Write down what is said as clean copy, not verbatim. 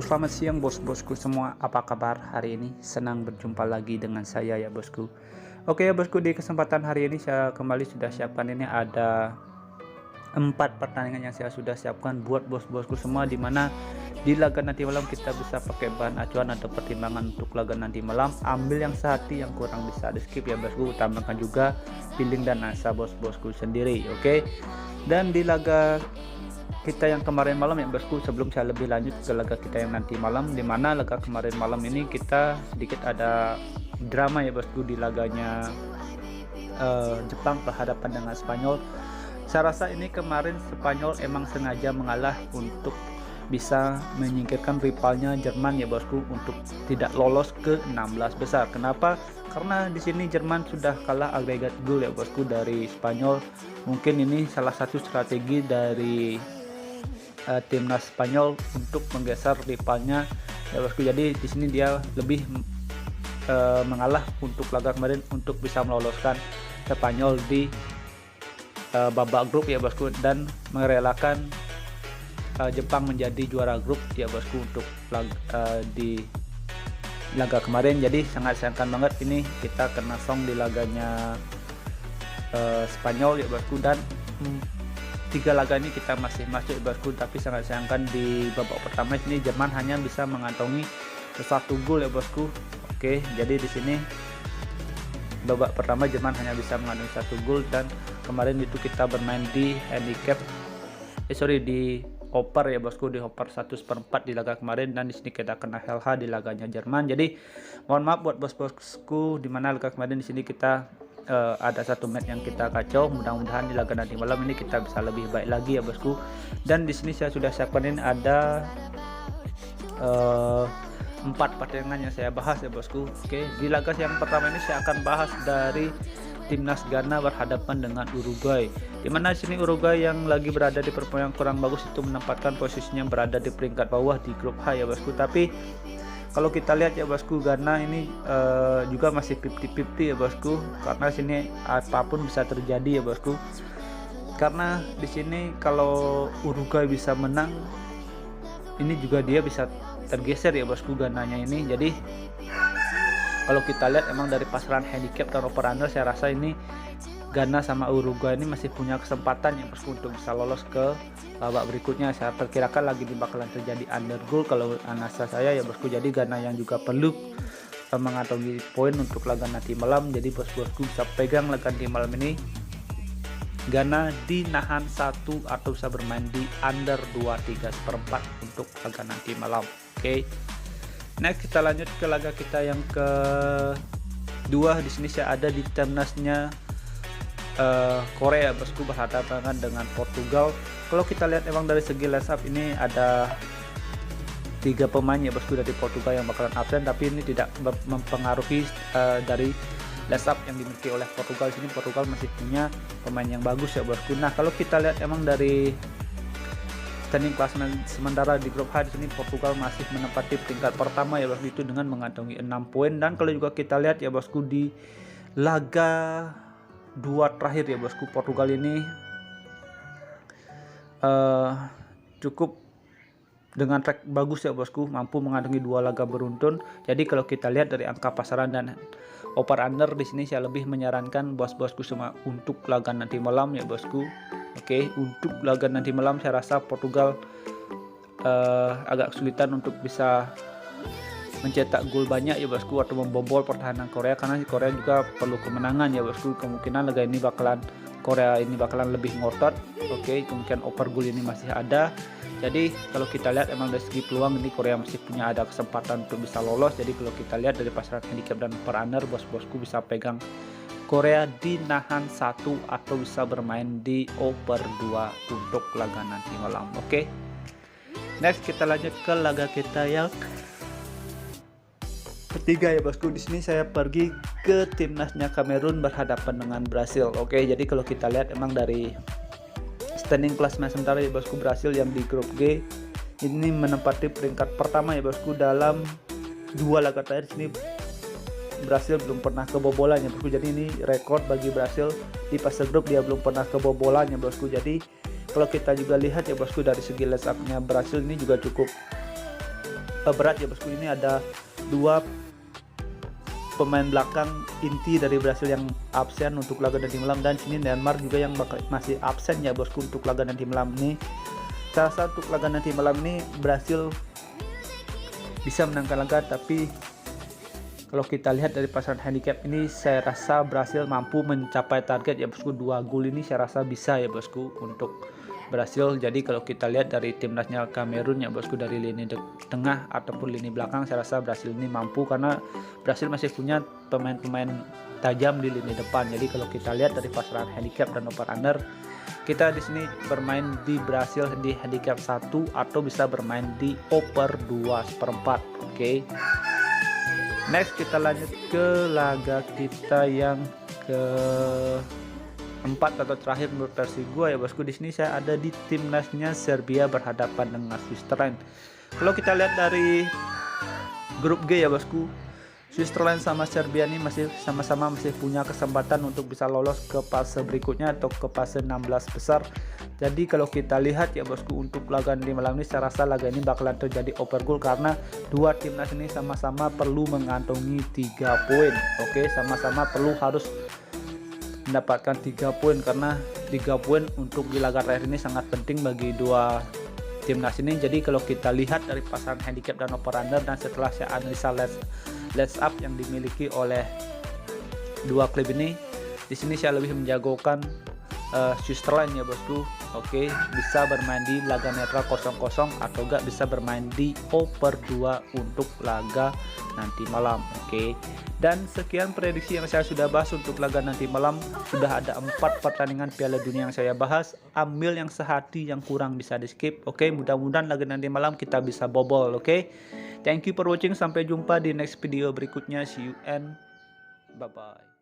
Selamat siang bos-bosku semua, apa kabar hari ini? Senang berjumpa lagi dengan saya ya bosku. Oke ya bosku, di kesempatan hari ini saya kembali sudah siapkan, ini ada 4 pertandingan yang saya sudah siapkan buat bos-bosku semua, dimana di laga nanti malam kita bisa pakai bahan acuan atau pertimbangan untuk laga nanti malam. Ambil yang sehati, yang kurang bisa di skip ya bosku. Tambahkan juga feeling dan asa bos-bosku sendiri, oke. Dan di laga kita yang kemarin malam ya bosku, sebelum saya lebih lanjut ke laga kita yang nanti malam, dimana laga kemarin malam ini kita sedikit ada drama ya bosku di laganya Jepang berhadapan dengan Spanyol. Saya rasa ini kemarin Spanyol emang sengaja mengalah untuk bisa menyingkirkan rivalnya Jerman ya bosku, untuk tidak lolos ke 16 besar. Kenapa? Karena di sini Jerman sudah kalah agregat gol ya bosku dari Spanyol. Mungkin ini salah satu strategi dari timnas Spanyol untuk menggeser rivalnya ya bosku. Jadi di sini dia lebih mengalah untuk laga kemarin untuk bisa meloloskan Spanyol di babak grup ya bosku, dan merelakan Jepang menjadi juara grup ya bosku untuk di laga kemarin. Jadi sangat sayangkan banget ini kita kena song di laganya Spanyol ya bosku, dan 3 laga ini kita masih masuk ya bosku, tapi sangat sayangkan di babak pertama ini Jerman hanya bisa mengantongi 1 gol ya bosku. Oke, jadi di sini babak pertama Jerman hanya bisa mengantongi 1 gol, dan kemarin itu kita bermain di handicap di oper ya bosku, di oper 1/4 di laga kemarin, dan di sini kita kena LH di laganya Jerman. Jadi mohon maaf buat bos-bosku, di mana laga kemarin di sini kita ada 1 match yang kita kacau. Mudah-mudahan di laga nanti malam ini kita bisa lebih baik lagi ya bosku. Dan di sini saya sudah siapkan, ini ada 4 pertandingan yang saya bahas ya bosku. Oke, di laga yang pertama ini saya akan bahas dari timnas Ghana berhadapan dengan Uruguay, dimana sini Uruguay yang lagi berada di performa yang kurang bagus itu menempatkan posisinya berada di peringkat bawah di grup H ya bosku. Tapi kalau kita lihat ya bosku, Ghana ini juga masih 50-50 ya bosku, karena sini apapun bisa terjadi ya bosku. Karena di sini kalau Uruguay bisa menang, ini juga dia bisa tergeser ya bosku Ghananya ini. Jadi kalau kita lihat emang dari pasaran handicap dan over under, saya rasa ini Ghana sama Uruguay ini masih punya kesempatan ya bosku untuk bisa lolos ke babak berikutnya. Saya perkirakan lagi di bakalan terjadi under goal kalau analisa saya ya bosku. Jadi Ghana yang juga perlu mengantongi poin untuk laga nanti malam. Jadi bos-bosku bisa pegang laga nanti malam ini, Ghana dinahan 1 atau bisa bermain di under 2/3/4 untuk laga nanti malam. Oke. Next kita lanjut ke laga kita yang kedua. Di sini saya ada di timnasnya Korea bosku berhadapan dengan Portugal. Kalau kita lihat emang dari segi line up ini ada 3 pemain ya bosku dari Portugal yang bakalan absen, tapi ini tidak mempengaruhi dari line up yang dimiliki oleh Portugal. Di sini Portugal masih punya pemain yang bagus ya bosku. Nah, kalau kita lihat emang dari standing klasemen sementara di grup H, di sini Portugal masih menempati peringkat pertama ya bosku, itu dengan mengantongi 6 poin. Dan kalau juga kita lihat ya bosku di laga 2 terakhir ya bosku, Portugal ini cukup dengan track bagus ya bosku, mampu mengantongi 2 laga beruntun. Jadi kalau kita lihat dari angka pasaran dan over under, di sini saya lebih menyarankan bos-bosku semua untuk laga nanti malam ya bosku. Oke, untuk laga nanti malam saya rasa Portugal agak kesulitan untuk bisa mencetak gol banyak ya bosku, atau membobol pertahanan Korea, karena Korea juga perlu kemenangan ya bosku. Kemungkinan laga ini Korea ini bakalan lebih ngotot. Oke, kemungkinan over gol ini masih ada. Jadi kalau kita lihat emang dari segi peluang ini Korea masih punya ada kesempatan untuk bisa lolos. Jadi kalau kita lihat dari pasaran handicap dan per under, bos-bosku bisa pegang Korea dinahan 1 atau bisa bermain di over 2 untuk laga nanti malam. Oke. Next kita lanjut ke laga kita yang ketiga ya bosku. Di sini saya pergi ke timnasnya Kamerun berhadapan dengan Brasil. Oke, jadi kalau kita lihat emang dari standing klasemen sementara ya bosku, Brasil yang di grup G ini menempati peringkat pertama ya bosku. Dalam 2 laga terakhir sini Brasil belum pernah kebobolan ya bosku. Jadi ini rekor bagi Brasil di fase grup, dia belum pernah kebobolan ya bosku. Jadi Kalau kita juga lihat ya bosku, dari segi line up-nya Brasil ini juga cukup berat ya bosku. Ini ada 2 pemain belakang inti dari Brasil yang absen untuk laga nanti malam, dan sini Neymar juga yang masih absen ya bosku untuk laga nanti malam ini. Saya rasa untuk laga nanti malam ini Brasil bisa menangkan laga, tapi kalau kita lihat dari pasaran handicap ini saya rasa Brasil mampu mencapai target ya bosku. 2 gol ini saya rasa bisa ya bosku untuk Brasil. Jadi kalau kita lihat dari timnasnya Kamerun ya bosku, dari lini tengah ataupun lini belakang, saya rasa Brasil ini mampu karena Brasil masih punya pemain-pemain tajam di lini depan. Jadi kalau kita lihat dari pasaran handicap dan over under, kita di sini bermain di Brasil di handicap 1 atau bisa bermain di over 2/4. Oke. Next kita lanjut ke laga kita yang keempat atau terakhir menurut versi gua ya bosku. Di sini saya ada di timnasnya Serbia berhadapan dengan Switzerland. Kalau kita lihat dari grup G ya bosku, Switzerland sama Serbia ini masih sama-sama punya kesempatan untuk bisa lolos ke fase berikutnya atau ke fase 16 besar. Jadi kalau kita lihat ya bosku, untuk laga di malam ini saya rasa laga ini bakalan terjadi over goal karena 2 timnas ini sama-sama perlu mengantongi 3 poin. Oke, sama-sama harus mendapatkan 3 poin karena 3 poin untuk di laga terakhir ini sangat penting bagi 2 timnas ini. Jadi kalau kita lihat dari pasaran handicap dan over under, dan setelah saya analisa let's up yang dimiliki oleh 2 klub ini, di sini saya lebih menjagokan Switzerland ya bosku. Oke, bisa bermain di laga netral 0-0 atau enggak bisa bermain di over 2 untuk laga nanti malam. Oke. Dan sekian prediksi yang saya sudah bahas untuk laga nanti malam. Sudah ada 4 pertandingan Piala Dunia yang saya bahas. Ambil yang sehati, yang kurang bisa di skip. Oke, mudah-mudahan laga nanti malam kita bisa bobol. Oke. Thank you for watching. Sampai jumpa di next video berikutnya. See you and bye bye.